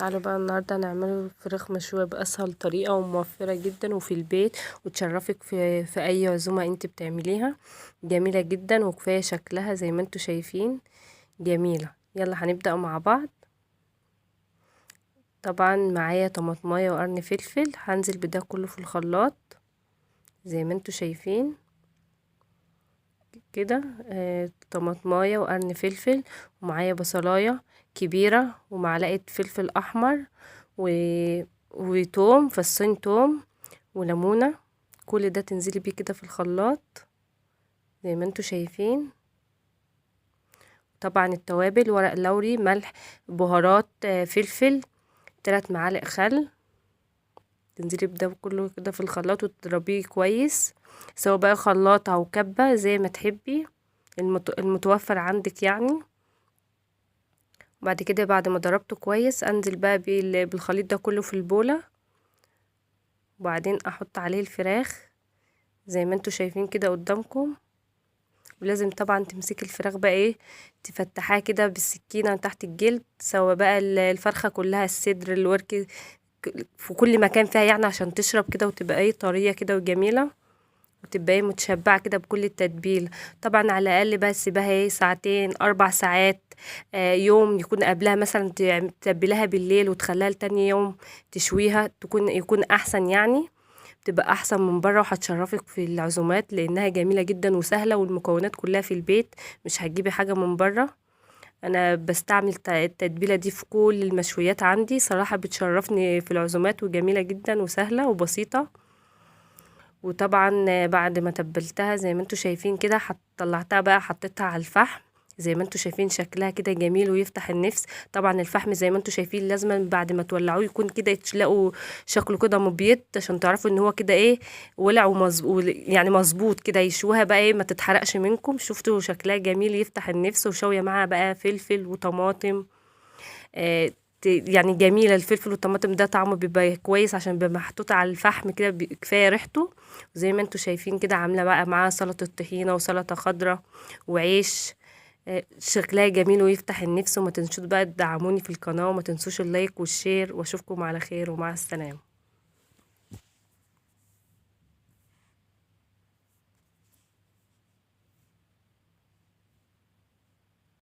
تعالوا بقى النهارده نعمله فراخ مشوية بأسهل طريقة وموفرة جدا وفي البيت، وتشرفك في أي عزومة انت بتعمليها. جميلة جدا وكفاية شكلها زي ما انتوا شايفين جميلة. يلا هنبدأ مع بعض. طبعا معايا طماطماية وقرن فلفل، هنزل بده كله في الخلاط زي ما انتوا شايفين كده. طماطماية وقرن فلفل، ومعايا بصلاية كبيرة ومعلقة فلفل أحمر وتوم، فصين توم وليمونة. كل ده تنزلي بيه كده في الخلاط زي ما انتوا شايفين. طبعا التوابل ورق لوري، ملح، بهارات، فلفل، 3 معالق خل. تنزلي بده كله كده في الخلاط وتضربيه كويس، سواء بقى خلاط او كبة زي ما تحبي المتوفر عندك يعني. بعد كده بعد ما ضربته كويس انزل بقى بالخليط ده كله في البولة، وبعدين احط عليه الفراخ زي ما انتوا شايفين كده قدامكم. ولازم طبعا تمسكي الفراخ بقى ايه، تفتحها كده بالسكينة تحت الجلد، سواء بقى الفرخة كلها، الصدر، الورك، في كل مكان فيها يعني، عشان تشرب كده وتبقى ايه طرية كده وجميلة، وتبقى ايه متشبعة كده بكل التتبيل. طبعا على الاقل بقى تسيبها ايه ساعتين 4 ساعات. يوم يكون قبلها مثلا تتبلها بالليل وتخليها لتاني يوم تشويها، يكون احسن يعني، بتبقى احسن من بره وهتشرفك في العزومات، لانها جميله جدا وسهله والمكونات كلها في البيت، مش هتجيبي حاجه من بره. انا بستعمل التتبيله دي في كل المشويات عندي صراحه، بتشرفني في العزومات وجميله جدا وسهله وبسيطه. وطبعا بعد ما تبلتها زي ما انتوا شايفين كده، طلعتها بقى حطيتها على الفحم زي ما انتوا شايفين شكلها كده جميل ويفتح النفس. طبعا الفحم زي ما انتوا شايفين لازم بعد ما تولعوه يكون كده تلاقوا شكله كده مبيض، عشان تعرفوا ان هو كده ايه ولع ومظبوط يعني مظبوط كده، يشوها بقى ايه ما تتحرقش منكم. شفتوا شكلها جميل يفتح النفس، وشويه معاها بقى فلفل وطماطم. آه يعني جميلة. الفلفل والطماطم ده طعمه بيبقى كويس عشان بيبقى محطوط على الفحم كده، كفاية ريحته. زي ما انتوا شايفين كده عاملة بقى معاها سلطة طحينة وسلطة خضراء وعيش. شكلها جميل ويفتح النفس. وما تنسوش بقى تدعموني في القناة، وما تنسوش اللايك والشير، واشوفكم على خير ومع السلامة.